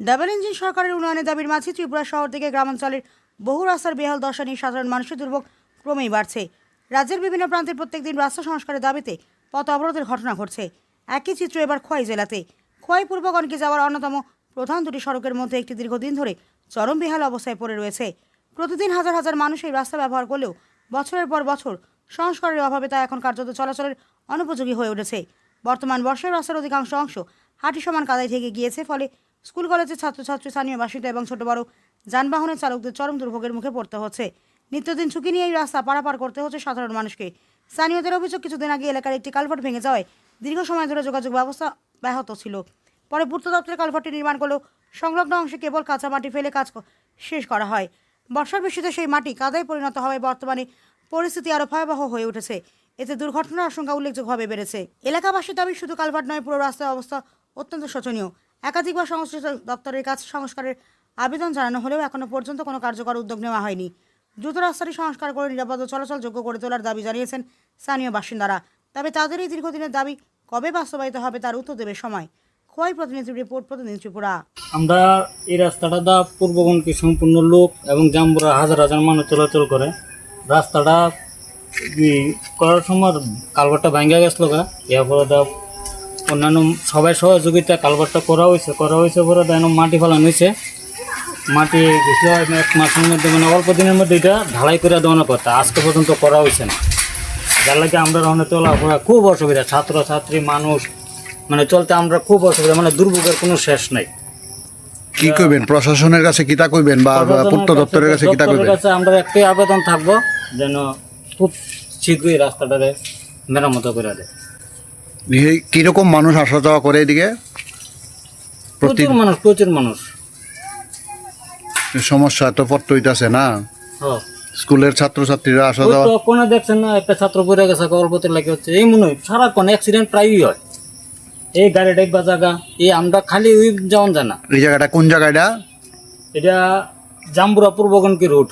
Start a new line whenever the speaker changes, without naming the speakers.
Double engine সরকারের উন্নয়নের দাবির মাঝে ত্রিপুরা শহর থেকে গ্রামাঞ্চলের বহু রাস্তার বেহাল দশা নিয়ে সাধারণ মানুষের দুর্ভোগ ক্রমেই বাড়ছে। রাজ্যের বিভিন্ন প্রান্তে প্রত্যেকদিন রাস্তা সংস্কারের দাবিতে পথ অবরোধের ঘটনা ঘটছে। একই চিত্র এবার খোয়াই জেলাতে। খোয়াই পূর্বগণকে যাওয়ার অন্যতম প্রধান দুটি সড়কের মধ্যে একটি দীর্ঘদিন ধরে চরম বেহাল অবস্থায় পড়ে রয়েছে। প্রতিদিন হাজার হাজার মানুষ এই রাস্তা ব্যবহার করলেও বছরের পর বছর সংস্কারের অভাবে তা এখন কার্যত চলাচলের অনুপযোগী হয়ে উঠেছে। বর্তমান বর্ষায় রাস্তার অধিকাংশ অংশ হাঁটি সমান কাদায় ঢেকে গিয়েছে, ফলে স্কুল কলেজের ছাত্রছাত্রী, স্থানীয় বাসিন্দা এবং ছোট বড় যানবাহনের চালকদের চরম দুর্ভোগের মুখে পড়তে হচ্ছে। নিত্যদিন ঝুঁকি নিয়ে এই রাস্তা পারাপার করতে হচ্ছে সাধারণ মানুষকে। স্থানীয়দের অভিযোগ, কিছুদিন আগে এলাকার একটি কালভার্ট ভেঙে যাওয়ায় দীর্ঘ সময় ধরে যোগাযোগ ব্যবস্থা ব্যাহত ছিল। পরে পূর্ত দপ্তরের কালভার্টটি নির্মাণ করলেও সংলগ্ন অংশে কেবল কাঁচা মাটি ফেলে কাজ শেষ করা হয়। বর্ষার বৃষ্টিতে সেই মাটি কাদায় পরিণত হওয়ায় বর্তমানে পরিস্থিতি আরও ভয়াবহ হয়ে উঠেছে। এতে দুর্ঘটনার আশঙ্কা উল্লেখযোগ্যভাবে বেড়েছে। এলাকাবাসীর দাবি, শুধু কালভার্ট নয়, পুরো রাস্তার অবস্থা অত্যন্ত শোচনীয়। একাধিকবার সংশ্লিষ্ট দপ্তরের কাছে সংস্কারের আবেদন জানানো হলেও এখনও পর্যন্ত কোনো কার্যকর উদ্যোগ নেওয়া হয়নি। দ্রুত রাস্তাটি সংস্কার করে নিরাপদ চলাচলযোগ্য করে তোলার দাবি জানিয়েছেন স্থানীয় বাসিন্দারা। তবে তাদের এই দীর্ঘদিনের দাবি কবে বাস্তবায়িত হবে তার উত্তর দেবে সময়। খোয়াই প্রতিনিধি রিপোর্ট, প্রতিনিধি ত্রিপুরা।
আমরা এই রাস্তাটা দা পূর্বগণকে সম্পূর্ণ লোক এবং জাম্বুরা হাজার হাজার মানুষ চলাচল করে। রাস্তাটা করার সময় কালভারটা ভাঙ্গা গেছিল গা, এরপরে দা অন্যান্য সবাই সহযোগিতা কালভারটা করা হয়েছে পরে দেন মাটি ফেলানো হয়েছে। মাটি বেশি এক মাসের মধ্যে, মানে অল্প দিনের মধ্যে এটা ঢালাই করে দেওয়ানোর কথা, আজকে পর্যন্ত করা হয়েছে না। যার লাগে আমরা রহনে চলাফেরা খুব অসুবিধা, ছাত্রছাত্রী মানুষ মানে চলতে আমরা খুব অসুবিধা, মানে দুর্ভোগের কোনো শেষ নাই।
কি কইবেন প্রশাসনের কাছে, কিতা কইবেন বা পূর্ত দপ্তরের কাছে কিতা কইবেন?
আমরা একটাই আবেদন থাকবো, যেন খুব শীঘ্রই রাস্তাটারে মেরামত করে দেয়।
কিরকম মানুষ আসা যাওয়া করে এদিকে?
প্রচুর মানুষ
সমস্যা তো পড়তে হইতাছে না? স্কুলের ছাত্রছাত্রীরা আসা যাওয়া,
কোনো দেখছেন না, একটা ছাত্র পড়ে গেছে, অল্পতে লাগে হচ্ছে এই মনে হয় সারাক্ষণ অ্যাক্সিডেন্ট প্রায়ই হয়। এই গাড়ি টাইপ বা জায়গা এই আমরা খালি ওই যাওয়ান জানা।
এই জায়গাটা কোন জায়গাটা?
এটা জাম্বুরা পূর্বগণকি রোড।